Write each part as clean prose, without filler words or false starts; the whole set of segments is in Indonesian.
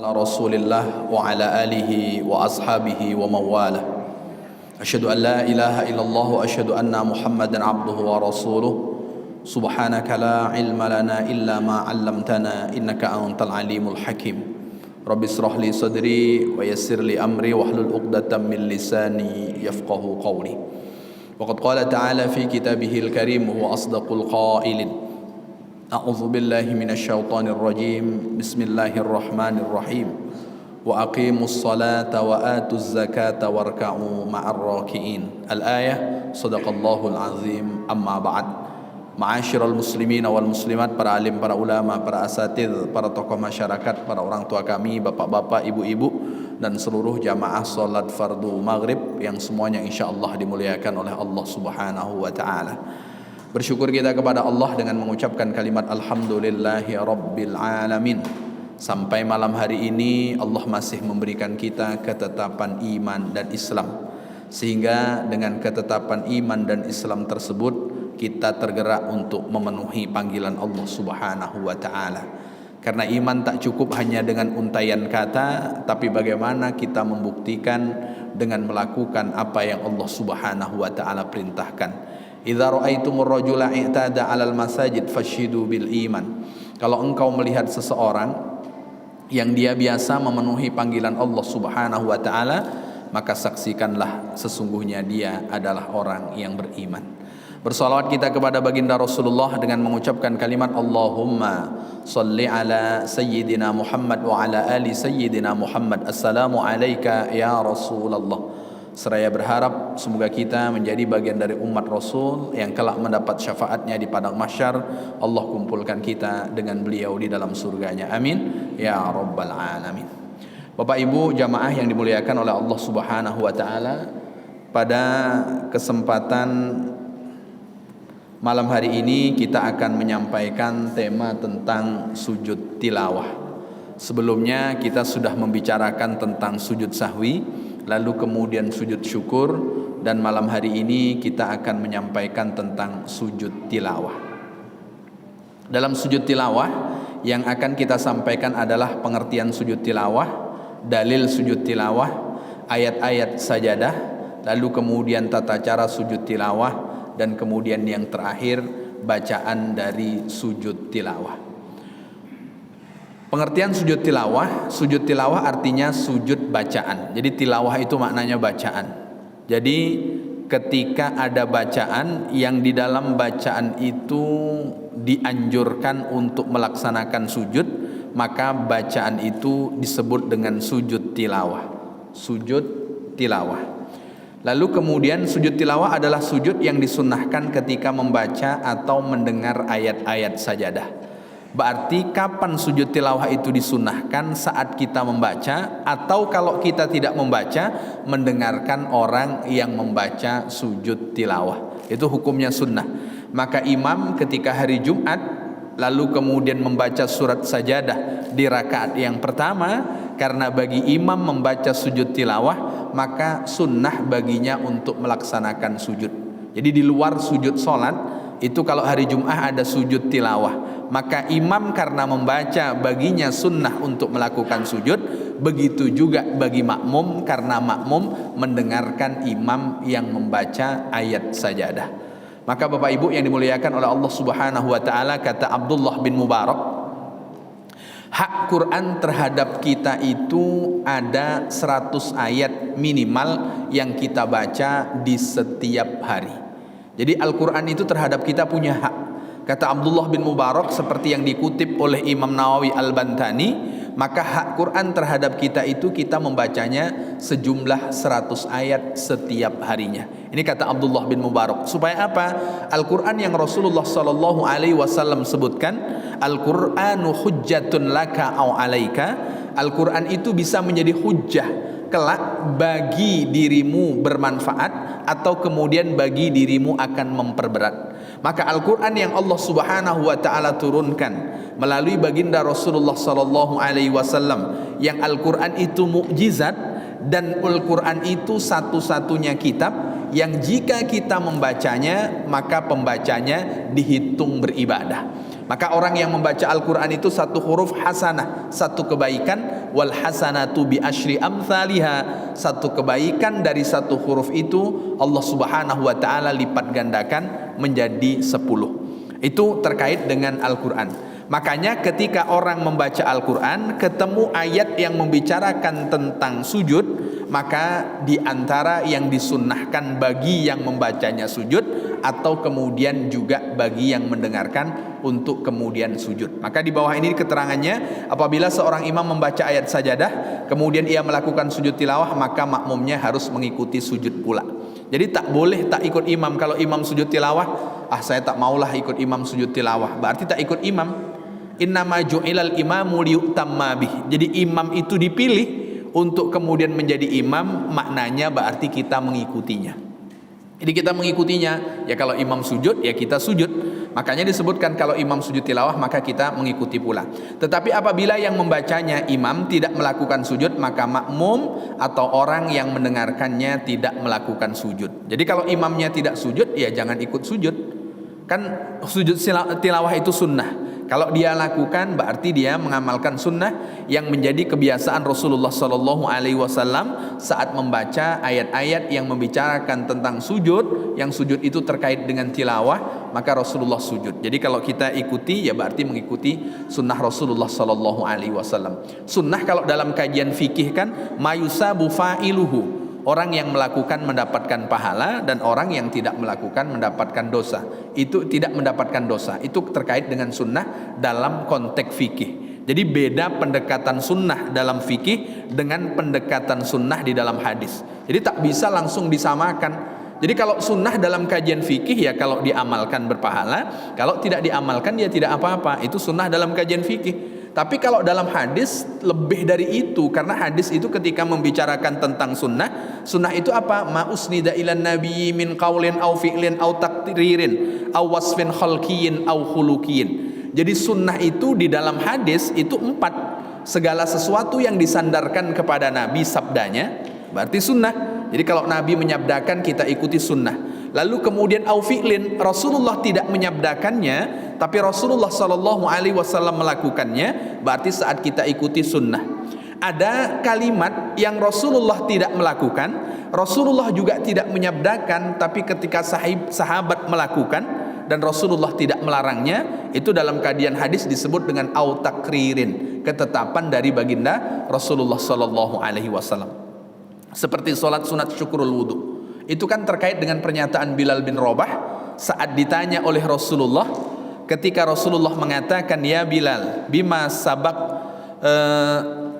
على رسول الله وعلى آله وأصحابه ومواله أشهد أن لا إله إلا الله وأشهد أن محمدا عبده ورسوله سبحانك لا علم لنا إلا ما علمتنا إنك أنت العليم الحكيم رب اشرح لي صدري ويسر لي أمري واحلل عقدة من لساني يفقه قولي وقد قال تعالى في كتابه الكريم وهو أصدق القائلين أعوذ بالله من الشيطان الرجيم بسم الله الرحمن الرحيم وأقيموا الصلاة وآتوا الزكاة واركعوا مع الراكعين الآية صدق الله العظيم أما بعد Ma'asyiral muslimin wal muslimat, para alim, para ulama, para asatidz, para tokoh masyarakat, para orang tua kami, bapak-bapak, ibu-ibu, dan seluruh jamaah salat fardu maghrib yang semuanya insyaallah dimuliakan oleh Allah Subhanahu wa taala. Bersyukur kita kepada Allah dengan mengucapkan kalimat alhamdulillahi rabbil alamin. Sampai malam hari ini Allah masih memberikan kita ketetapan iman dan Islam, sehingga dengan ketetapan iman dan Islam tersebut kita tergerak untuk memenuhi panggilan Allah Subhanahu wa taala. Karena iman tak cukup hanya dengan untaian kata, tapi bagaimana kita membuktikan dengan melakukan apa yang Allah Subhanahu wa taala perintahkan. Idza ra'aitumur rajula i'tada 'alal masajid fashidu bil iman. Kalau engkau melihat seseorang yang dia biasa memenuhi panggilan Allah Subhanahu wa taala, maka saksikanlah sesungguhnya dia adalah orang yang beriman. Bersalawat kita kepada baginda Rasulullah dengan mengucapkan kalimat Allahumma salli ala sayyidina Muhammad wa ala ali sayyidina Muhammad. Assalamu alayka ya Rasulullah. Seraya berharap semoga kita menjadi bagian dari umat Rasul yang kelak mendapat syafaatnya di padang mahsyar. Allah kumpulkan kita dengan beliau di dalam surganya. Amin ya rabbal alamin. Bapak Ibu jamaah yang dimuliakan oleh Allah Subhanahu wa taala, pada kesempatan malam hari ini kita akan menyampaikan tema tentang sujud tilawah. Sebelumnya kita sudah membicarakan tentang sujud sahwi, lalu kemudian sujud syukur, dan malam hari ini kita akan menyampaikan tentang sujud tilawah. Dalam sujud tilawah yang akan kita sampaikan adalah pengertian sujud tilawah, dalil sujud tilawah, ayat-ayat sajadah, lalu kemudian tata cara sujud tilawah, dan kemudian yang terakhir bacaan dari sujud tilawah. Pengertian sujud tilawah artinya sujud bacaan. Jadi tilawah itu maknanya bacaan. Jadi ketika ada bacaan yang di dalam bacaan itu dianjurkan untuk melaksanakan sujud, maka bacaan itu disebut dengan sujud tilawah. Sujud tilawah. Lalu kemudian sujud tilawah adalah sujud yang disunnahkan ketika membaca atau mendengar ayat-ayat sajadah. Berarti kapan sujud tilawah itu disunnahkan? Saat kita membaca, atau kalau kita tidak membaca, mendengarkan orang yang membaca sujud tilawah. Itu hukumnya sunnah. Maka imam ketika hari Jumat lalu kemudian membaca surat sajadah di rakaat yang pertama, karena bagi imam membaca sujud tilawah, maka sunnah baginya untuk melaksanakan sujud. Jadi di luar sujud solat itu kalau hari Jumat ada sujud tilawah, maka imam karena membaca baginya sunnah untuk melakukan sujud. Begitu juga bagi makmum, karena makmum mendengarkan imam yang membaca ayat sajadah. Maka Bapak Ibu yang dimuliakan oleh Allah Subhanahu wa taala, kata Abdullah bin Mubarak, hak Quran terhadap kita itu ada 100 ayat minimal yang kita baca di setiap hari. Jadi Al-Quran itu terhadap kita punya hak. Kata Abdullah bin Mubarak, seperti yang dikutip oleh Imam Nawawi Al-Bantani, maka hak Quran terhadap kita itu kita membacanya sejumlah 100 ayat setiap harinya. Ini kata Abdullah bin Mubarak. Supaya apa? Al-Quran yang Rasulullah SAW sebutkan, Al-Quranu hujjatun laka au alaika. Al-Quran itu bisa menjadi hujjah kelak bagi dirimu bermanfaat, atau kemudian bagi dirimu akan memperberat. Maka Al-Quran yang Allah Subhanahu wa taala turunkan melalui baginda Rasulullah sallallahu alaihi wasallam, yang Al-Quran itu mukjizat, dan Al-Quran itu satu-satunya kitab yang jika kita membacanya maka pembacanya dihitung beribadah. Maka orang yang membaca Al-Quran itu satu huruf hasanah, satu kebaikan. Wal hasanatu bi asyri amthaliha, satu kebaikan dari satu huruf itu Allah Subhanahu wa taala lipat gandakan menjadi 10. Itu terkait dengan Al-Quran. Makanya ketika orang membaca Al-Quran ketemu ayat yang membicarakan tentang sujud, maka di antara yang disunnahkan bagi yang membacanya sujud, atau kemudian juga bagi yang mendengarkan untuk kemudian sujud. Maka di bawah ini keterangannya, apabila seorang imam membaca ayat sajadah kemudian ia melakukan sujud tilawah, maka makmumnya harus mengikuti sujud pula. Jadi tak boleh tak ikut imam. Kalau imam sujud tilawah, saya tak maulah ikut imam sujud tilawah, berarti tak ikut imam. Innama ju'ilal imamu liyutamma bih. Jadi imam itu dipilih untuk kemudian menjadi imam, maknanya berarti kita mengikutinya. Jadi kita mengikutinya, ya kalau imam sujud ya kita sujud. Makanya disebutkan kalau imam sujud tilawah maka kita mengikuti pula. Tetapi apabila yang membacanya imam tidak melakukan sujud, maka makmum atau orang yang mendengarkannya tidak melakukan sujud. Jadi kalau imamnya tidak sujud, ya jangan ikut sujud. Kan sujud tilawah itu sunnah. Kalau dia lakukan berarti dia mengamalkan sunnah yang menjadi kebiasaan Rasulullah Sallallahu Alaihi Wasallam saat membaca ayat-ayat yang membicarakan tentang sujud, yang sujud itu terkait dengan tilawah, maka Rasulullah sujud. Jadi kalau kita ikuti ya berarti mengikuti sunnah Rasulullah Sallallahu Alaihi Wasallam. Sunnah kalau dalam kajian fikih kan mayusabu fa'iluhu. Orang yang melakukan mendapatkan pahala dan orang yang tidak melakukan mendapatkan dosa. Itu tidak mendapatkan dosa. Itu terkait dengan sunnah dalam konteks fikih. Jadi beda pendekatan sunnah dalam fikih dengan pendekatan sunnah di dalam hadis. Jadi tak bisa langsung disamakan. Jadi kalau sunnah dalam kajian fikih ya kalau diamalkan berpahala, kalau tidak diamalkan ya tidak apa-apa. Itu sunnah dalam kajian fikih. Tapi kalau dalam hadis lebih dari itu, karena hadis itu ketika membicarakan tentang sunnah, sunnah itu apa? Ma usnida ilan nabiyyi min qaulin au fi'lin au taqririn au wasfin khalqiyyin au khuluqiyyin. Jadi sunnah itu di dalam hadis itu 4. Segala sesuatu yang disandarkan kepada Nabi sabdanya berarti sunnah. Jadi kalau Nabi menyabdakan kita ikuti sunnah. Lalu kemudian au fi'lin, Rasulullah tidak menyabdakannya tapi Rasulullah Sallallahu Alaihi Wasallam melakukannya, berarti saat kita ikuti sunnah. Ada kalimat yang Rasulullah tidak melakukan, Rasulullah juga tidak menyabdakan, tapi ketika sahabat melakukan dan Rasulullah tidak melarangnya, itu dalam kajian hadis disebut dengan au takririn, ketetapan dari baginda Rasulullah Sallallahu Alaihi Wasallam. Seperti sholat sunat syukurul wudu, itu kan terkait dengan pernyataan Bilal bin Rabah saat ditanya oleh Rasulullah, ketika Rasulullah mengatakan ya Bilal bima sabak,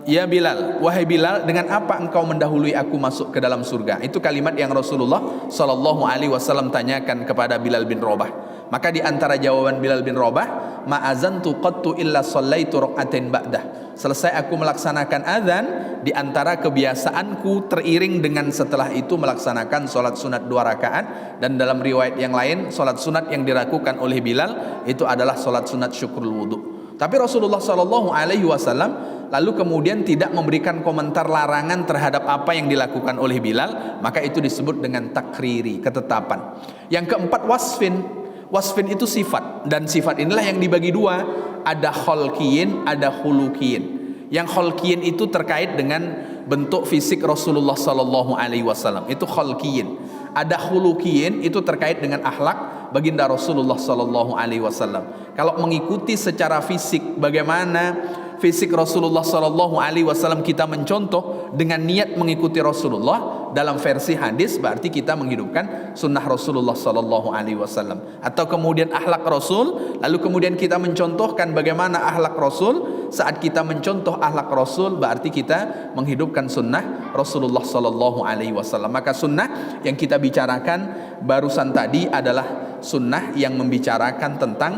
ya Bilal, wahai Bilal, dengan apa engkau mendahului aku masuk ke dalam surga. Itu kalimat yang Rasulullah Sallallahu Alaihi Wasallam tanyakan kepada Bilal bin Rabah. Maka di antara jawaban Bilal bin Rabah, ma'azantu qattu illa sallaitu rak'atain ba'dah. Selesai aku melaksanakan azan, di antara kebiasaanku teriring dengan setelah itu melaksanakan solat sunat 2 rakaat. Dan dalam riwayat yang lain, solat sunat yang dilakukan oleh Bilal itu adalah solat sunat syukrul wudu. Tapi Rasulullah Sallallahu Alaihi Wasallam lalu kemudian tidak memberikan komentar larangan terhadap apa yang dilakukan oleh Bilal, maka itu disebut dengan takriri, ketetapan. Yang keempat wasfin. Wasfin itu sifat, dan sifat inilah yang dibagi 2, ada khalqiyin, ada khuluqiyin. Yang khalqiyin itu terkait dengan bentuk fisik Rasulullah Sallallahu Alaihi Wasallam, itu khalqiyin. Ada khuluqiyin, itu terkait dengan akhlak baginda Rasulullah Sallallahu Alaihi Wasallam. Kalau mengikuti secara fisik, bagaimana fisik Rasulullah Sallallahu Alaihi Wasallam kita mencontoh dengan niat mengikuti Rasulullah dalam versi hadis, berarti kita menghidupkan sunnah Rasulullah Sallallahu Alaihi Wasallam. Atau kemudian akhlak Rasul, lalu kemudian kita mencontohkan bagaimana akhlak Rasul. Saat kita mencontoh akhlak Rasul, berarti kita menghidupkan sunnah Rasulullah Sallallahu Alaihi Wasallam. Maka sunnah yang kita bicarakan barusan tadi adalah sunnah yang membicarakan tentang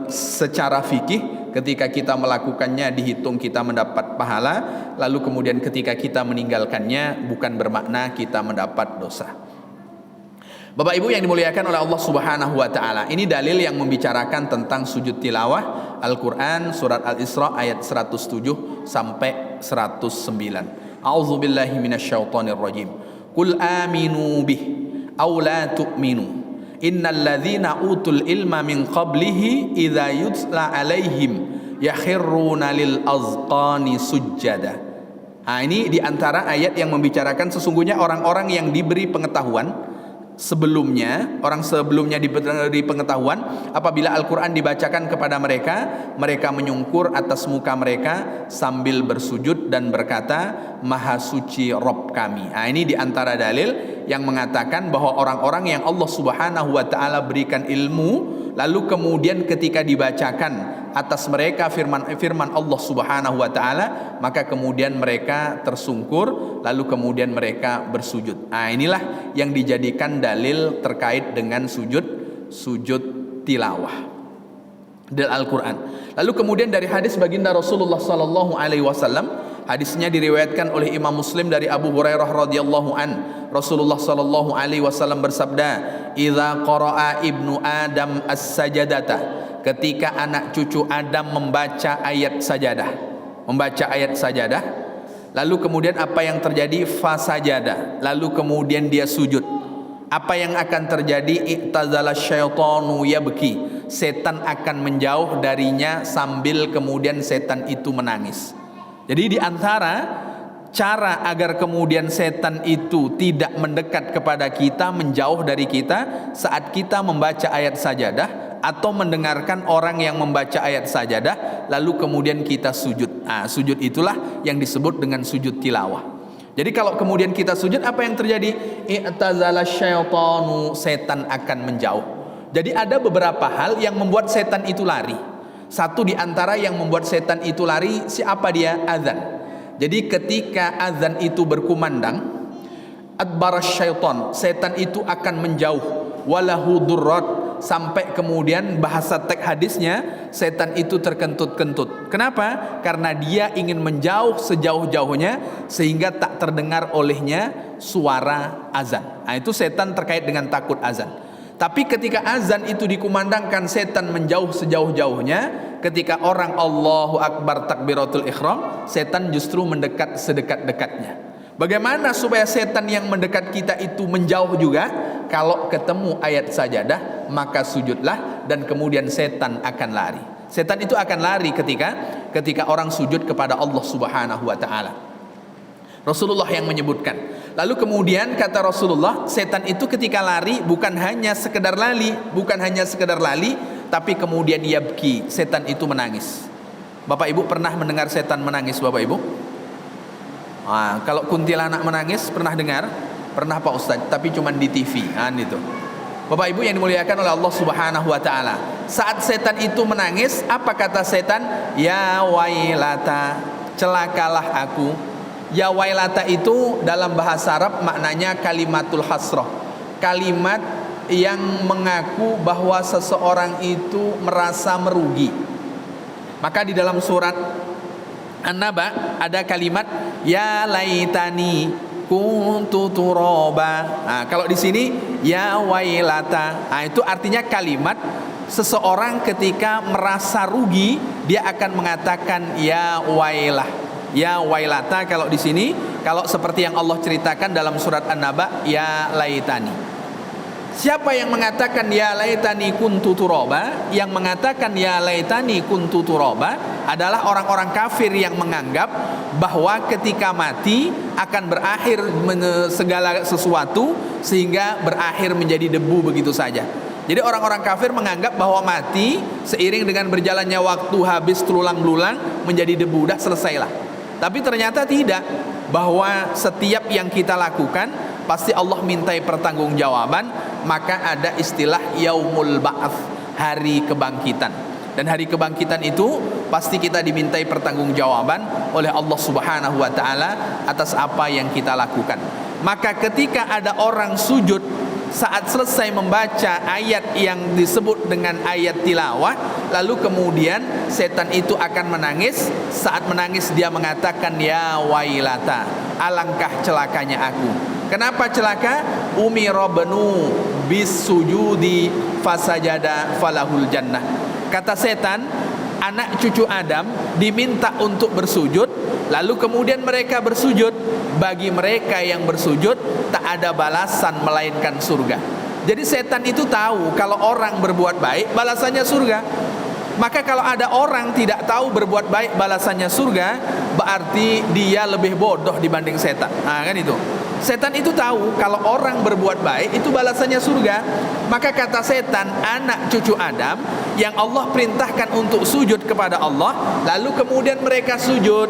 secara fikih, ketika kita melakukannya dihitung kita mendapat pahala, lalu kemudian ketika kita meninggalkannya bukan bermakna kita mendapat dosa. Bapak Ibu yang dimuliakan oleh Allah Subhanahu wa taala, ini dalil yang membicarakan tentang sujud tilawah Al-Qur'an surat Al-Isra ayat 107 sampai 109. A'udzubillahi minasyaitonir rajim. Qul aminu bih aw la tu'minu Innal ladzina utul ilma min qablihi idza yutla alaihim yakhirruna lil azqani sujjada. Nah, ini diantara ayat yang membicarakan sesungguhnya orang-orang yang diberi pengetahuan sebelumnya, orang sebelumnya diberi pengetahuan, apabila Al-Quran dibacakan kepada mereka, mereka menyungkur atas muka mereka sambil bersujud dan berkata, Maha suci Rabb kami. Nah, ini diantara dalil yang mengatakan bahwa orang-orang yang Allah Subhanahu wa ta'ala berikan ilmu, lalu kemudian ketika dibacakan atas mereka firman Allah Subhanahu wa ta'ala, maka kemudian mereka tersungkur, lalu kemudian mereka bersujud. Nah, inilah yang dijadikan dalil terkait dengan sujud tilawah dari Al-Quran. Lalu kemudian dari hadis baginda Rasulullah sallallahu alaihi wasallam, hadisnya diriwayatkan oleh Imam Muslim dari Abu Hurairah radhiyallahu an. Rasulullah sallallahu alaihi wasallam bersabda, "Idza qara'a ibnu Adam as-sajadata," ketika anak cucu Adam membaca ayat sajadah, lalu kemudian apa yang terjadi? Fasajada, lalu kemudian dia sujud. Apa yang akan terjadi? Iktazala syaitanu yabki, setan akan menjauh darinya sambil kemudian setan itu menangis. Jadi di antara cara agar kemudian setan itu tidak mendekat kepada kita, menjauh dari kita saat kita membaca ayat sajadah atau mendengarkan orang yang membaca ayat sajadah lalu kemudian kita sujud. Nah, sujud itulah yang disebut dengan sujud tilawah. Jadi kalau kemudian kita sujud, apa yang terjadi? I'tazala syaitanu, setan akan menjauh. Jadi ada beberapa hal yang membuat setan itu lari. Satu di antara yang membuat setan itu lari, siapa dia? Azan. Jadi ketika azan itu berkumandang, adbara syaitan, setan itu akan menjauh. Walahu durrat, sampai kemudian bahasa teks hadisnya, setan itu terkentut-kentut. Kenapa? Karena dia ingin menjauh sejauh-jauhnya sehingga tak terdengar olehnya suara azan. Nah, itu setan terkait dengan takut azan. Tapi ketika azan itu dikumandangkan, setan menjauh sejauh-jauhnya. Ketika orang Allahu Akbar takbiratul ihram, setan justru mendekat sedekat-dekatnya. Bagaimana supaya setan yang mendekat kita itu menjauh juga? Kalau ketemu ayat sajadah, maka sujudlah dan kemudian setan akan lari. Setan itu akan lari ketika orang sujud kepada Allah Subhanahu wa ta'ala. Rasulullah yang menyebutkan. Lalu kemudian kata Rasulullah, setan itu ketika lari bukan hanya sekedar lari, tapi kemudian yabki, setan itu menangis. Bapak Ibu pernah mendengar setan menangis, Bapak Ibu? Nah, kalau kuntilanak menangis pernah dengar? Pernah Pak Ustadz, tapi cuma di TV kan itu. Bapak Ibu yang dimuliakan oleh Allah Subhanahu wa taala. Saat setan itu menangis, apa kata setan? Ya wailata, celakalah aku. Ya wailata itu dalam bahasa Arab maknanya kalimatul hasrah. Kalimat yang mengaku bahwa seseorang itu merasa merugi. Maka di dalam surat An-Naba ada kalimat ya laitani kuntu turaba. Nah, kalau di sini ya wailata. Nah, itu artinya kalimat seseorang ketika merasa rugi, dia akan mengatakan ya wailah. Ya wailata kalau di sini, kalau seperti yang Allah ceritakan dalam surat An-Naba ya laitani. Siapa yang mengatakan ya laitani kuntu turaba? Yang mengatakan ya laitani kuntu turaba adalah orang-orang kafir yang menganggap bahwa ketika mati akan berakhir segala sesuatu sehingga berakhir menjadi debu begitu saja. Jadi orang-orang kafir menganggap bahwa mati seiring dengan berjalannya waktu habis terulang belulang menjadi debu, dah selesailah. Tapi ternyata tidak, bahwa setiap yang kita lakukan pasti Allah mintai pertanggungjawaban. Maka ada istilah yaumul ba'ats, hari kebangkitan. Dan hari kebangkitan itu pasti kita dimintai pertanggungjawaban oleh Allah Subhanahu wa taala atas apa yang kita lakukan. Maka ketika ada orang sujud saat selesai membaca ayat yang disebut dengan ayat tilawah, lalu kemudian setan itu akan menangis. Saat menangis dia mengatakan ya wailata, alangkah celakanya aku. Kenapa celaka? Umira banu bis sujudi fasajada falahul jannah. Kata setan, anak cucu Adam diminta untuk bersujud, lalu kemudian mereka bersujud. Bagi mereka yang bersujud tak ada balasan melainkan surga. Jadi setan itu tahu kalau orang berbuat baik balasannya surga. Maka kalau ada orang tidak tahu berbuat baik balasannya surga, berarti dia lebih bodoh dibanding setan. Nah, kan itu. Setan itu tahu kalau orang berbuat baik itu balasannya surga. Maka kata setan, anak cucu Adam yang Allah perintahkan untuk sujud kepada Allah, lalu kemudian mereka sujud,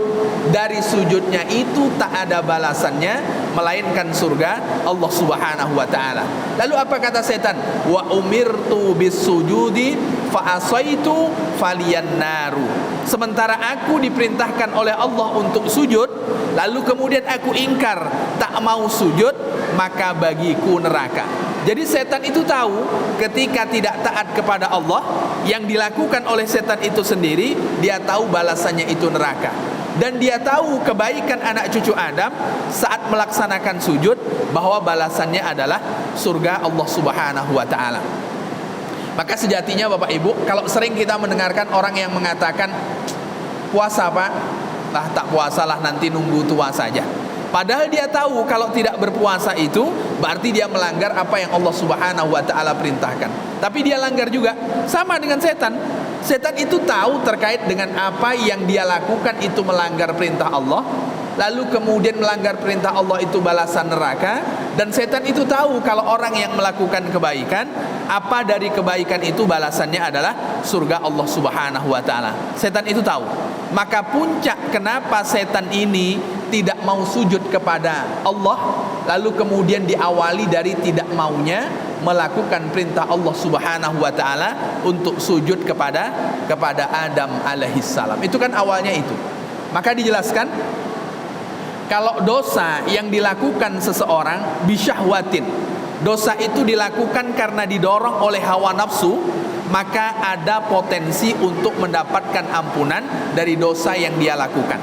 dari sujudnya itu tak ada balasannya melainkan surga Allah Subhanahu wa taala. Lalu apa kata setan? Wa umirtu bisujudi fa asaitu faliyan naru. Sementara aku diperintahkan oleh Allah untuk sujud, lalu kemudian aku ingkar, tak mau sujud, maka bagiku neraka. Jadi setan itu tahu ketika tidak taat kepada Allah, yang dilakukan oleh setan itu sendiri, dia tahu balasannya itu neraka. Dan dia tahu kebaikan anak cucu Adam saat melaksanakan sujud, bahwa balasannya adalah surga Allah Subhanahu wa taala. Maka sejatinya Bapak Ibu, kalau sering kita mendengarkan orang yang mengatakan puasa Pak, lah tak puasalah nanti nunggu tua saja. Padahal dia tahu kalau tidak berpuasa itu berarti dia melanggar apa yang Allah Subhanahu wa taala perintahkan. Tapi dia langgar juga, sama dengan setan. Setan itu tahu terkait dengan apa yang dia lakukan itu melanggar perintah Allah, lalu kemudian melanggar perintah Allah itu balasan neraka. Dan setan itu tahu kalau orang yang melakukan kebaikan, apa dari kebaikan itu balasannya adalah surga Allah Subhanahu wa taala. Setan itu tahu. Maka puncak kenapa setan ini tidak mau sujud kepada Allah, lalu kemudian diawali dari tidak maunya melakukan perintah Allah Subhanahu wa taala untuk sujud kepada Adam alaihissalam. Itu kan awalnya itu. Maka dijelaskan, kalau dosa yang dilakukan seseorang bisyahwatin, dosa itu dilakukan karena didorong oleh hawa nafsu, maka ada potensi untuk mendapatkan ampunan dari dosa yang dia lakukan.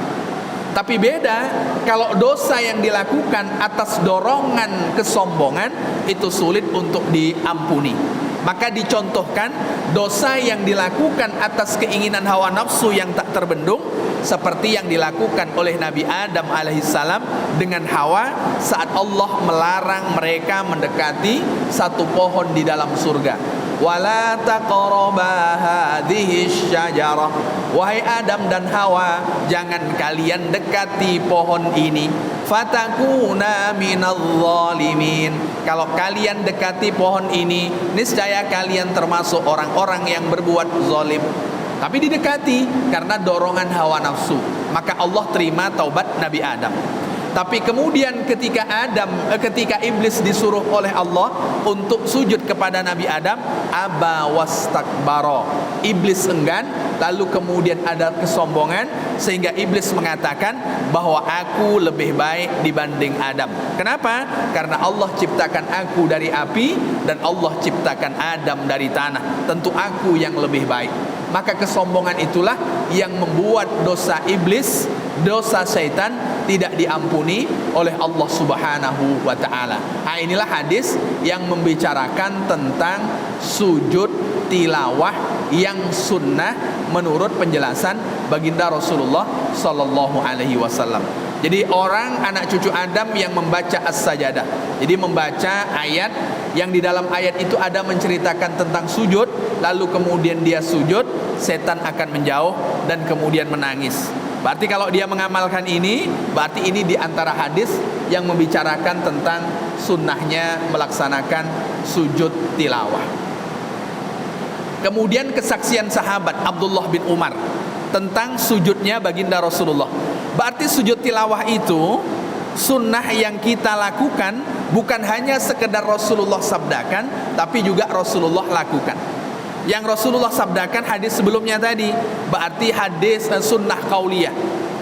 Tapi beda kalau dosa yang dilakukan atas dorongan kesombongan, itu sulit untuk diampuni. Maka dicontohkan dosa yang dilakukan atas keinginan hawa nafsu yang tak terbendung, seperti yang dilakukan oleh Nabi Adam alaihissalam dengan Hawa saat Allah melarang mereka mendekati satu pohon di dalam surga. Wala taqraba hadhihi syajarah, wahai Adam dan Hawa, jangan kalian dekati pohon ini, fatakuna minadh zalimin. Kalau kalian dekati pohon ini, niscaya kalian termasuk orang-orang yang berbuat zalim. Tapi didekati karena dorongan hawa nafsu, maka Allah terima taubat Nabi Adam. Tapi kemudian ketika iblis disuruh oleh Allah untuk sujud kepada Nabi Adam, aba wastakbara, iblis enggan, lalu kemudian ada kesombongan, sehingga iblis mengatakan bahwa aku lebih baik dibanding Adam. Kenapa? Karena Allah ciptakan aku dari api dan Allah ciptakan Adam dari tanah. Tentu aku yang lebih baik. Maka kesombongan itulah yang membuat dosa iblis, dosa syaitan tidak diampuni oleh Allah Subhanahu wa taala. Nah, inilah hadis yang membicarakan tentang sujud tilawah yang sunnah menurut penjelasan baginda Rasulullah sallallahu alaihi wasallam. Jadi orang anak cucu Adam yang membaca as-sajadah, jadi membaca ayat yang di dalam ayat itu ada menceritakan tentang sujud, lalu kemudian dia sujud, setan akan menjauh dan kemudian menangis. Berarti kalau dia mengamalkan ini, berarti ini di antara hadis yang membicarakan tentang sunnahnya melaksanakan sujud tilawah. Kemudian kesaksian sahabat Abdullah bin Umar tentang sujudnya baginda Rasulullah. Berarti sujud tilawah itu sunnah yang kita lakukan, bukan hanya sekedar Rasulullah sabdakan, tapi juga Rasulullah lakukan. Yang Rasulullah sabdakan hadis sebelumnya tadi, berarti hadis sunnah qauliyah.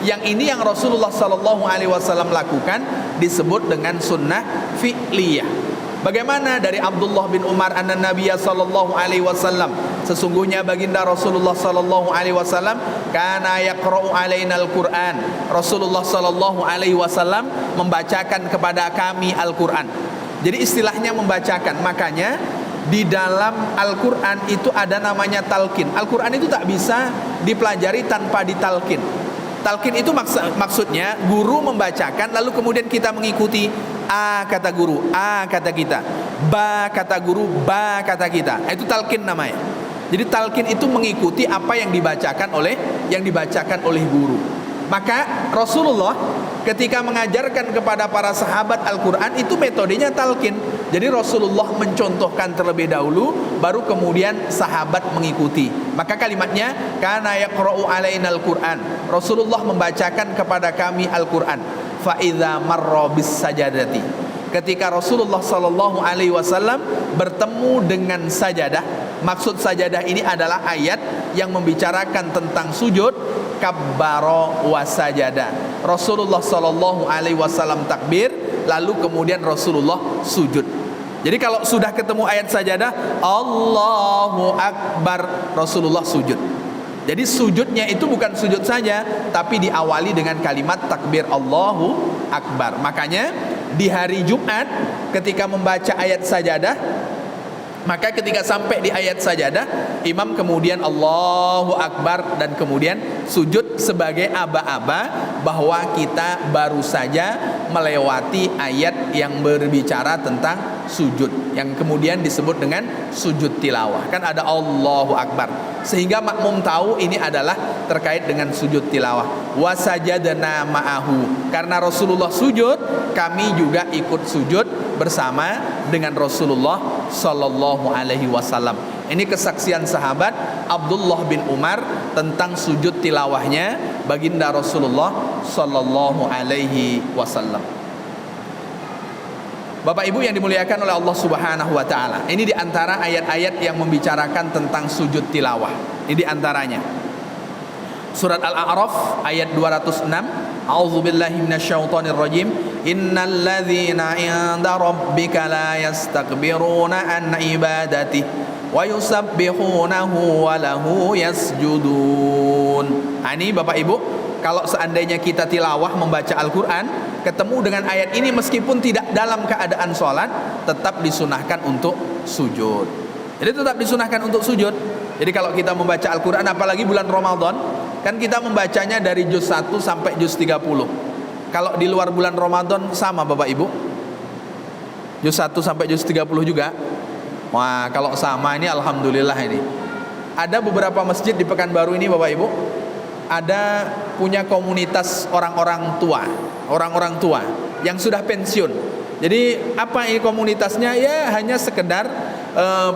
Yang ini yang Rasulullah sallallahu alaihi wasallam lakukan disebut dengan sunnah fi'liyah. Bagaimana dari Abdullah bin Umar anna Nabiya sallallahu alaihi wasallam, sesungguhnya baginda Rasulullah sallallahu alaihi wasallam kana yaqra'u alaina al-Qur'an, Rasulullah sallallahu alaihi wasallam membacakan kepada kami Al-Qur'an. Jadi istilahnya membacakan, makanya di dalam Al-Quran itu ada namanya talqin. Al-Quran itu tak bisa dipelajari tanpa ditalqin. Talqin itu maksudnya guru membacakan lalu kemudian kita mengikuti. A kata guru, A kata kita, ba kata guru, ba kata kita. Itu talqin namanya. Jadi talqin itu mengikuti apa yang dibacakan oleh guru. Maka Rasulullah ketika mengajarkan kepada para sahabat Al-Quran itu metodenya talqin. Jadi Rasulullah mencontohkan terlebih dahulu, baru kemudian sahabat mengikuti. Maka kalimatnya kana yaqra'u alaina al-Quran. Rasulullah membacakan kepada kami Al-Quran. Fa idza marra bis sajadati. Ketika Rasulullah sallallahu alaihi wasallam bertemu dengan sajadah, maksud sajadah ini adalah ayat yang membicarakan tentang sujud, kabbara wa sajada. Rasulullah sallallahu alaihi wasallam takbir, lalu kemudian Rasulullah sujud. Jadi kalau sudah ketemu ayat sajadah, Allahu akbar, Rasulullah sujud. Jadi sujudnya itu bukan sujud saja, tapi diawali dengan kalimat takbir Allahu akbar. Makanya di hari Jumat ketika membaca ayat sajadah, maka ketika sampai di ayat sajadah, imam kemudian Allahu Akbar dan kemudian sujud sebagai aba-aba bahwa kita baru saja melewati ayat yang berbicara tentang sujud, yang kemudian disebut dengan sujud tilawah. Kan ada Allahu Akbar, sehingga makmum tahu ini adalah terkait dengan sujud tilawah. Wa sajadna ma'ahu, karena Rasulullah sujud, kami juga ikut sujud bersama dengan Rasulullah sallallahu alaihi wasallam. Ini kesaksian sahabat Abdullah bin Umar tentang sujud tilawahnya baginda Rasulullah sallallahu alaihi wasallam. Bapak Ibu yang dimuliakan oleh Allah Subhanahu wa taala. Ini di antara ayat-ayat yang membicarakan tentang sujud tilawah. Ini di antaranya. Surat Al-A'raf ayat 206. A'udzubillahi minasyaitonir rajim. Innal ladzina 'inda rabbika la yastakbiruna an ibadatihi wa yusabbihunahu wa lahu yasjudun. Ini Bapak Ibu, kalau seandainya kita tilawah membaca Al-Quran, ketemu dengan ayat ini meskipun tidak dalam keadaan sholat, tetap disunahkan untuk sujud. Jadi tetap disunahkan untuk sujud. Jadi kalau kita membaca Al-Quran, apalagi bulan Ramadan, kan kita membacanya dari juz 1 sampai juz 30. Kalau di luar bulan Ramadan sama Bapak Ibu, juz 1 sampai juz 30 juga. Wah, kalau sama ini alhamdulillah ini. Ada beberapa masjid di Pekanbaru ini Bapak Ibu, ada punya komunitas orang-orang tua yang sudah pensiun. Jadi apa ini komunitasnya? Ya hanya sekedar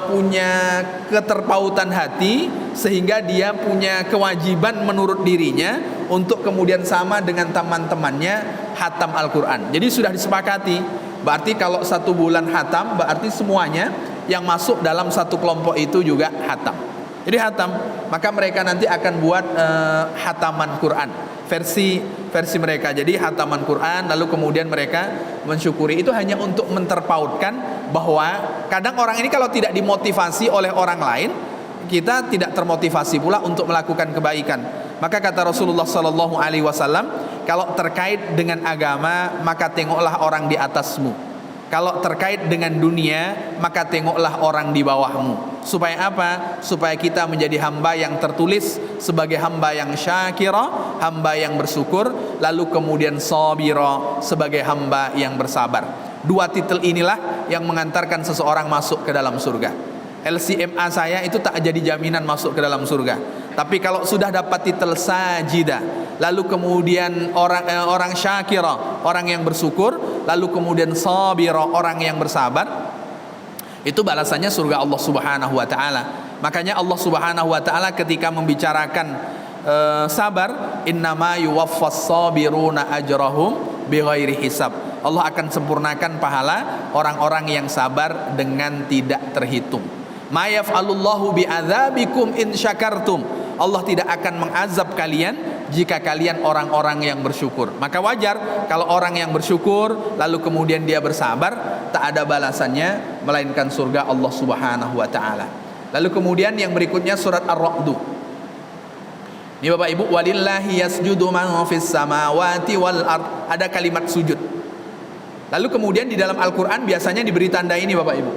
punya keterpautan hati, sehingga dia punya kewajiban menurut dirinya untuk kemudian sama dengan teman-temannya hatam Al-Quran. Jadi sudah disepakati, berarti kalau 1 bulan hatam, berarti semuanya yang masuk dalam satu kelompok itu juga hatam. Jadi hatam, maka mereka nanti akan buat hataman Quran versi mereka. Jadi hataman Quran, lalu kemudian mereka mensyukuri. Itu hanya untuk menterpautkan bahwa kadang orang ini kalau tidak dimotivasi oleh orang lain, kita tidak termotivasi pula untuk melakukan kebaikan. Maka kata Rasulullah sallallahu alaihi wasallam, kalau terkait dengan agama maka tengoklah orang di atasmu. Kalau terkait dengan dunia maka tengoklah orang di bawahmu. Supaya apa? Supaya kita menjadi hamba yang tertulis sebagai hamba yang syakira, hamba yang bersyukur, lalu kemudian sabira, sebagai hamba yang bersabar. 2 titel inilah yang mengantarkan seseorang masuk ke dalam surga. LCMA saya itu tak jadi jaminan masuk ke dalam surga. Tapi kalau sudah dapat titel sajida, lalu kemudian orang syakira, orang yang bersyukur, lalu kemudian sabira, orang yang bersabar, itu balasannya surga Allah Subhanahu wa taala. Makanya Allah Subhanahu wa taala ketika membicarakan sabar, innama yuwaffas sabiruna ajrahum bighairi hisab. Allah akan sempurnakan pahala orang-orang yang sabar dengan tidak terhitung. Ma yaf'alullahu bi'adzabikum in syakartum. Allah tidak akan mengazab kalian jika kalian orang-orang yang bersyukur. Maka wajar kalau orang yang bersyukur lalu kemudian dia bersabar, tak ada balasannya melainkan surga Allah Subhanahu wa taala. Lalu kemudian yang berikutnya surat Ar-Ra'd. Ini Bapak Ibu, walillahi yasjudu man fis samawati wal ard. Ada kalimat sujud. Lalu kemudian di dalam Al-Qur'an biasanya diberi tanda ini Bapak Ibu.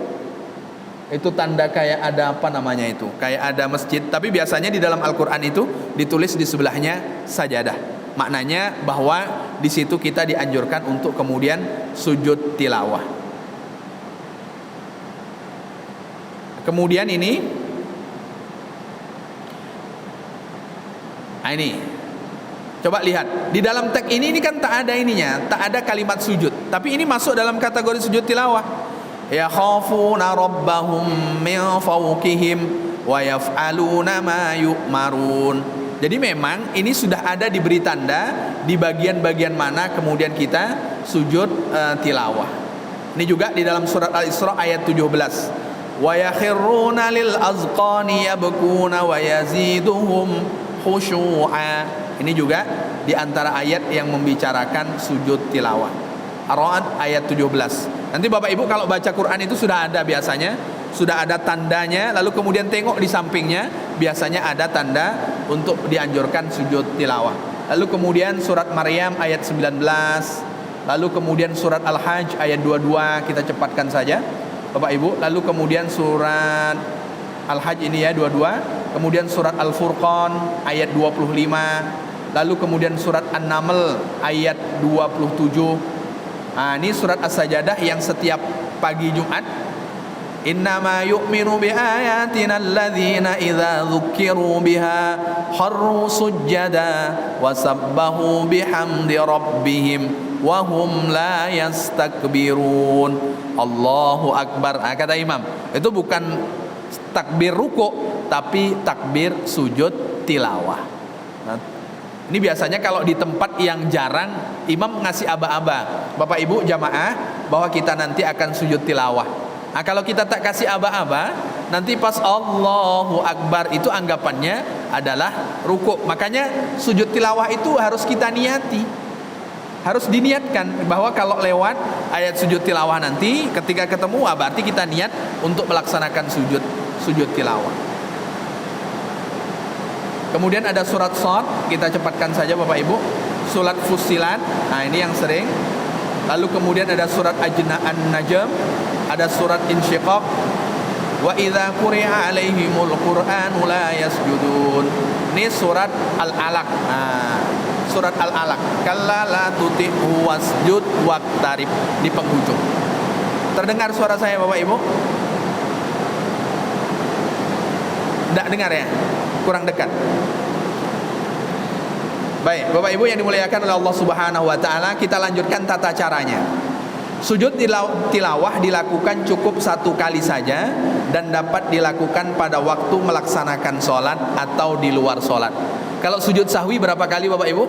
Itu tanda kayak ada apa namanya itu, kayak ada masjid, tapi biasanya di dalam Al-Quran itu ditulis di sebelahnya sajadah. Maknanya bahwa di situ kita dianjurkan untuk kemudian sujud tilawah. Kemudian ini, nah ini, coba lihat di dalam teks ini kan tak ada ininya, tak ada kalimat sujud, tapi ini masuk dalam kategori sujud tilawah. Yakhafuna rabbahum min fawqihim wa yaf'aluna ma yu'marun. Jadi memang ini sudah ada diberi tanda di bagian-bagian mana kemudian kita sujud tilawah. Ini juga di dalam surat Al-Isra ayat 17. Wa yakhirruna lil azqani yabkuna wa yaziduhum khusyu'a. Ini juga di antara ayat yang membicarakan sujud tilawah. Ar-Ra'd ayat 17. Nanti Bapak Ibu kalau baca Quran itu sudah ada biasanya, sudah ada tandanya, lalu kemudian tengok di sampingnya, biasanya ada tanda untuk dianjurkan sujud tilawah. Lalu kemudian surat Maryam ayat 19, lalu kemudian surat Al-Hajj ayat 22, kita cepatkan saja Bapak Ibu. Lalu kemudian surat Al-Hajj ini ya 22, kemudian surat Al-Furqan ayat 25, lalu kemudian surat An-Naml ayat 27. Nah, ini surat As-Sajadah yang setiap pagi Jumat. Innama yu'minu bi ayatina alladzina idza dzukiru biha kharru sujada wa sabbahu bihamdi rabbihim wa hum la yastakbirun. Allahu akbar. Nah, kata imam, itu bukan takbir ruku tapi takbir sujud tilawah. Nah, ini biasanya kalau di tempat yang jarang imam ngasih aba-aba, Bapak Ibu jamaah, bahwa kita nanti akan sujud tilawah. Nah, kalau kita tak kasih aba-aba, nanti pas Allahu Akbar itu anggapannya adalah ruku. Makanya sujud tilawah itu harus kita niati, harus diniatkan bahwa kalau lewat ayat sujud tilawah nanti ketika ketemu, berarti kita niat untuk melaksanakan sujud tilawah. Kemudian ada surat Shad, kita cepatkan saja Bapak Ibu. Surat Fussilat, nah ini yang sering. Lalu kemudian ada surat An-Najm, ada surat Insyiqaq. Wa idza quri'a 'alaihimul Qur'anu la yasjudun. Ini surat Al-Alaq. Nah, surat Al-Alaq. Kalla la tuti'hu wasjud waqtarib, di penghujung. Terdengar suara saya Bapak Ibu? Tidak dengar ya? Kurang dekat. Baik, Bapak Ibu yang dimuliakan oleh Allah Subhanahu wa taala, kita lanjutkan tata caranya. Sujud tilawah dilakukan cukup satu kali saja dan dapat dilakukan pada waktu melaksanakan sholat atau di luar sholat. Kalau sujud sahwi berapa kali Bapak Ibu?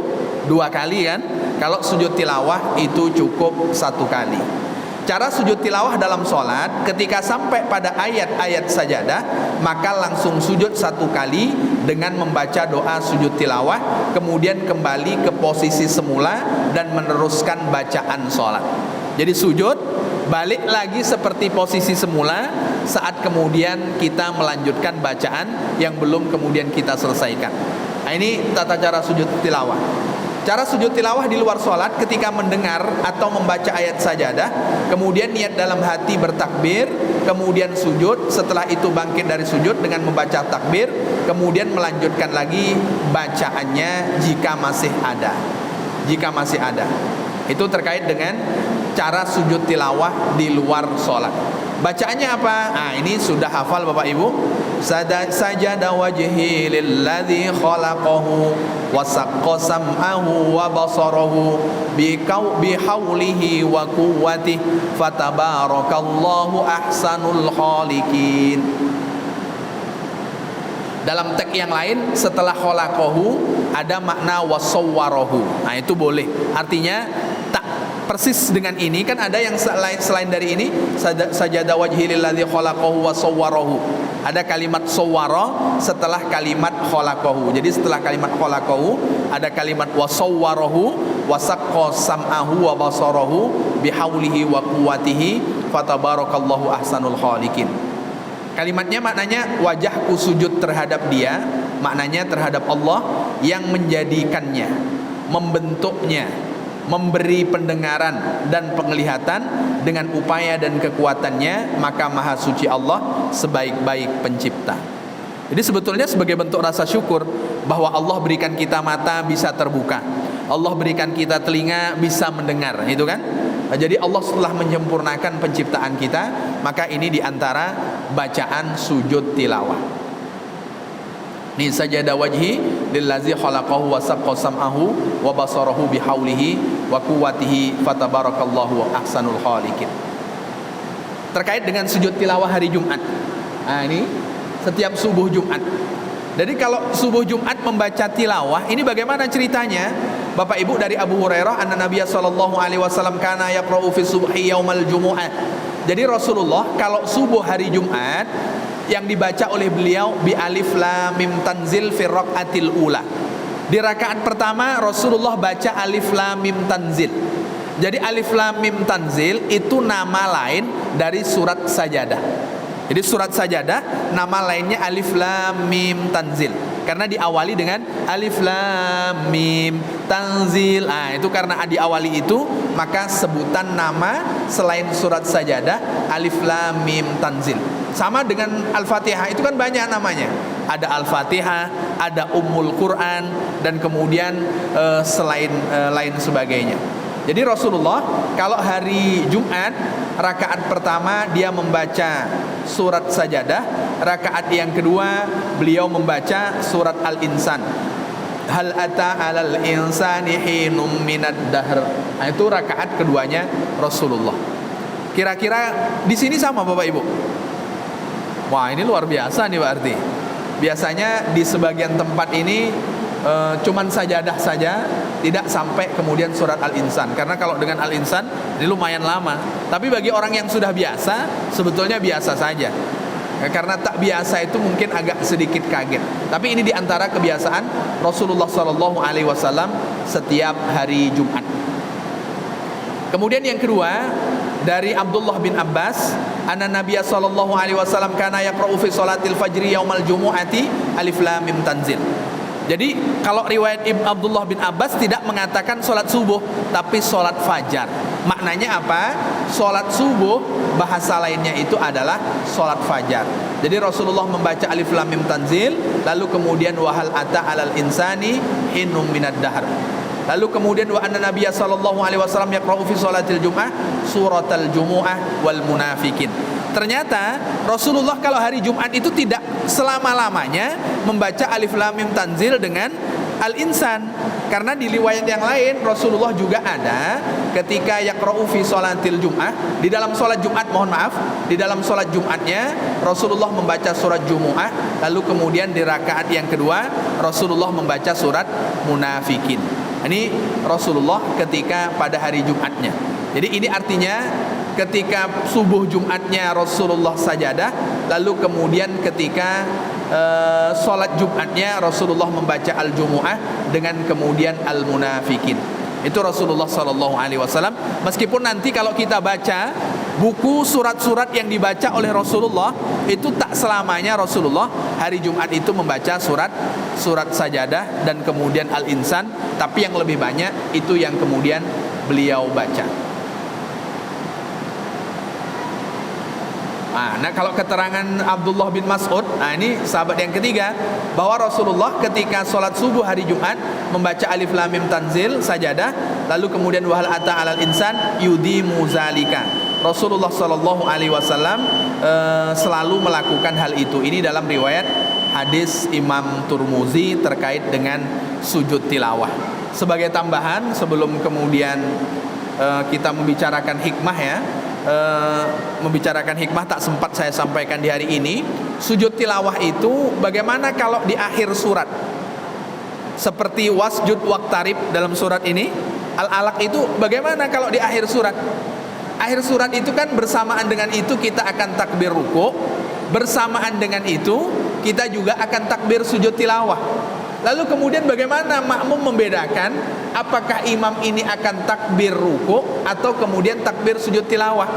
2 kali kan? Kalau sujud tilawah itu cukup 1 kali. Cara sujud tilawah dalam sholat, ketika sampai pada ayat-ayat sajadah, maka langsung sujud 1 kali dengan membaca doa sujud tilawah, kemudian kembali ke posisi semula dan meneruskan bacaan sholat. Jadi sujud, balik lagi seperti posisi semula saat kemudian kita melanjutkan bacaan yang belum kemudian kita selesaikan. Nah, ini tata cara sujud tilawah. Cara sujud tilawah di luar sholat, ketika mendengar atau membaca ayat sajadah, kemudian niat dalam hati bertakbir, kemudian sujud, setelah itu bangkit dari sujud dengan membaca takbir, kemudian melanjutkan lagi bacaannya jika masih ada. Jika masih ada. Itu terkait dengan cara sujud tilawah di luar sholat. Bacaannya apa? Nah, ini sudah hafal Bapak Ibu. Sajada wajhi lilladzi khalaqahu wa saqqa sam'ahu wa basarahu bihaulihi wa quwwatihi fatabarakallahu ahsanul khaliqin. Dalam teks yang lain setelah khalaqahu ada makna wasawwarahu. Nah, itu boleh. Artinya tak persis dengan ini, kan ada yang selain dari ini, sajada wajhi lilladzi khalaqahu wa sawwarahu. Ada kalimat sawwara setelah kalimat khalaqahu. Jadi setelah kalimat khalaqahu ada kalimat wa sawwarahu wa saqqa sam'ahu wa basarahu bihaulihi wa quwwatihi fatabarakallahu ahsanul khaliqin. Kalimatnya maknanya wajahku sujud terhadap dia, maknanya terhadap Allah yang menjadikannya, membentuknya, memberi pendengaran dan penglihatan dengan upaya dan kekuatannya, maka maha suci Allah sebaik-baik pencipta. Jadi sebetulnya sebagai bentuk rasa syukur bahwa Allah berikan kita mata bisa terbuka, Allah berikan kita telinga bisa mendengar, itu kan. Jadi Allah setelah menyempurnakan penciptaan kita, maka ini diantara bacaan sujud tilawah. Ni sajada wajhi lillazi khalaqahu wa saqqa sam'ahu wa basarahu bihaulihi wa quwwatihi fatabarakallahu ahsanul khaliqin. Terkait dengan sujud tilawah hari Jumat. Nah, ini setiap subuh Jumat. Jadi kalau subuh Jumat membaca tilawah, ini bagaimana ceritanya? Bapak Ibu, dari Abu Hurairah anna Nabiya sallallahu alaihi wasallam kana yaqra'u fi subhi yaumal jumu'ah. Jadi Rasulullah kalau subuh hari Jumat yang dibaca oleh beliau bi alif lam mim tanzil fi raqatil ula. Di rakaat pertama Rasulullah baca alif lam mim tanzil. Jadi alif lam mim tanzil itu nama lain dari surat Sajadah. Jadi surat Sajadah nama lainnya alif lam mim tanzil, karena diawali dengan alif lam mim tanzil. Nah, itu karena diawali itu, maka sebutan nama selain surat Sajadah alif lam mim tanzil. Sama dengan Al-Fatihah, itu kan banyak namanya. Ada Al-Fatihah, ada Ummul Quran, dan kemudian selain lain sebagainya. Jadi Rasulullah kalau hari Jumat rakaat pertama dia membaca surat Sajadah, rakaat yang kedua beliau membaca surat Al-Insan. Hal ata 'alal insani hinum minad dahr. Nah, itu rakaat keduanya Rasulullah. Kira-kira di sini sama Bapak Ibu? Wah, ini luar biasa nih berarti. Biasanya di sebagian tempat ini cuman Sajadah saja, tidak sampai kemudian surat Al-Insan. Karena kalau dengan Al-Insan ini lumayan lama. Tapi bagi orang yang sudah biasa, sebetulnya biasa saja. Karena tak biasa itu mungkin agak sedikit kaget. Tapi ini diantara kebiasaan Rasulullah SAW setiap hari Jumat. Kemudian yang kedua, dari Abdullah bin Abbas, anna Nabiya sallallahu alaihi wasallam kana yaqra'u fi salatil fajri yaumal jumu'ati alif lam mim tanzil. Jadi kalau riwayat Ibn Abdullah bin Abbas tidak mengatakan sholat subuh, tapi sholat fajar. Maknanya apa? Sholat subuh bahasa lainnya itu adalah sholat fajar. Jadi Rasulullah membaca alif lam mim tanzil, lalu kemudian wahal ata 'alal insani hinum minad dahr. Lalu kemudian wa anna Nabiya sallallahu alaihi wasallam yaqra'u fi sholatil jum'ah suratal jumu'ah wal munafikin. Ternyata Rasulullah kalau hari Jumat itu tidak selama-lamanya membaca alif lam mim tanzil dengan Al-Insan. Karena di riwayat yang lain Rasulullah juga ada ketika yaqra'u fi sholatil jum'ah, di dalam sholat Jumat, mohon maaf, di dalam sholat Jumatnya Rasulullah membaca surat Jumu'ah, lalu kemudian di rakaat yang kedua Rasulullah membaca surat Munafikin. Ini Rasulullah ketika pada hari Jumatnya. Jadi ini artinya ketika subuh Jumatnya Rasulullah Sajadah, lalu kemudian ketika sholat Jumatnya Rasulullah membaca Al-Jumu'ah dengan kemudian Al-Munafikin. Itu Rasulullah SAW. Meskipun nanti kalau kita baca buku surat-surat yang dibaca oleh Rasulullah, itu tak selamanya Rasulullah hari Jumat itu membaca surat Sajadah dan kemudian Al-Insan, tapi yang lebih banyak itu yang kemudian beliau baca. Nah, kalau keterangan Abdullah bin Mas'ud, nah ini sahabat yang ketiga, bahwa Rasulullah ketika sholat subuh hari Jumat membaca alif lam mim tanzil Sajadah, lalu kemudian wahal ata 'alal insan yudimu zalika. Rasulullah sallallahu alaihi wasallam selalu melakukan hal itu. Ini dalam riwayat hadis Imam Turmuzi terkait dengan sujud tilawah. Sebagai tambahan sebelum kemudian kita membicarakan hikmah ya, membicarakan hikmah tak sempat saya sampaikan di hari ini. Sujud tilawah itu bagaimana kalau di akhir surat, seperti wasjud waqtarib dalam surat ini, Al-Alaq itu bagaimana kalau di akhir surat? Akhir surat itu kan bersamaan dengan itu kita akan takbir ruku', bersamaan dengan itu kita juga akan takbir sujud tilawah. Lalu kemudian bagaimana makmum membedakan apakah imam ini akan takbir ruku' atau kemudian takbir sujud tilawah?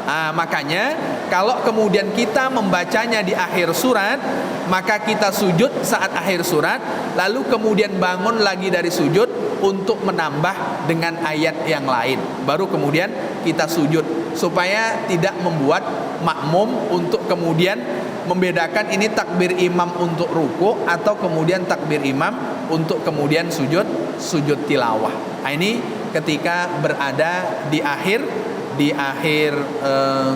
Nah, makanya kalau kemudian kita membacanya di akhir surat, maka kita sujud saat akhir surat, lalu kemudian bangun lagi dari sujud untuk menambah dengan ayat yang lain. Baru kemudian kita sujud, supaya tidak membuat makmum untuk kemudian membedakan ini takbir imam untuk ruku' atau kemudian takbir imam untuk kemudian sujud sujud tilawah. Nah, ini ketika berada di akhir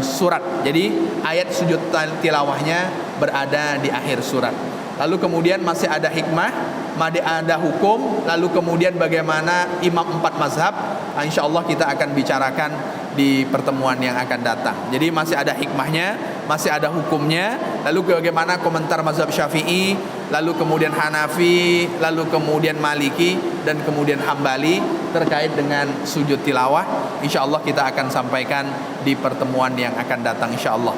surat. Jadi ayat sujud tilawahnya berada di akhir surat. Lalu kemudian masih ada hikmah, masih ada hukum, lalu kemudian bagaimana imam 4 mazhab. Nah, insya Allah kita akan bicarakan di pertemuan yang akan datang. Jadi masih ada hikmahnya, masih ada hukumnya, lalu bagaimana komentar mazhab Syafi'i, lalu kemudian Hanafi, lalu kemudian Maliki, dan kemudian Hambali terkait dengan sujud tilawah. Insya Allah kita akan sampaikan di pertemuan yang akan datang insya Allah.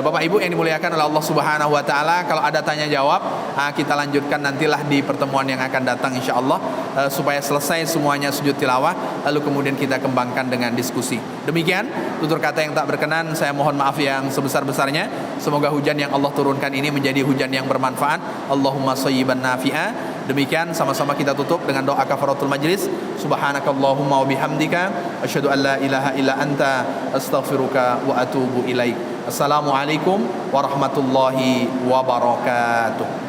Bapak Ibu yang dimuliakan oleh Allah Subhanahu wa taala, kalau ada tanya jawab kita lanjutkan nantilah di pertemuan yang akan datang insyaallah, supaya selesai semuanya sujud tilawah, lalu kemudian kita kembangkan dengan diskusi. Demikian tutur kata yang tak berkenan, saya mohon maaf yang sebesar-besarnya. Semoga hujan yang Allah turunkan ini menjadi hujan yang bermanfaat. Allahumma shayyiban nafi'a. Demikian sama-sama kita tutup dengan doa kafaratul majlis. Subhanakallahumma wa bihamdika asyhadu an la ilaha illa anta astaghfiruka wa atubu ilaik. Assalamualaikum warahmatullahi wabarakatuh.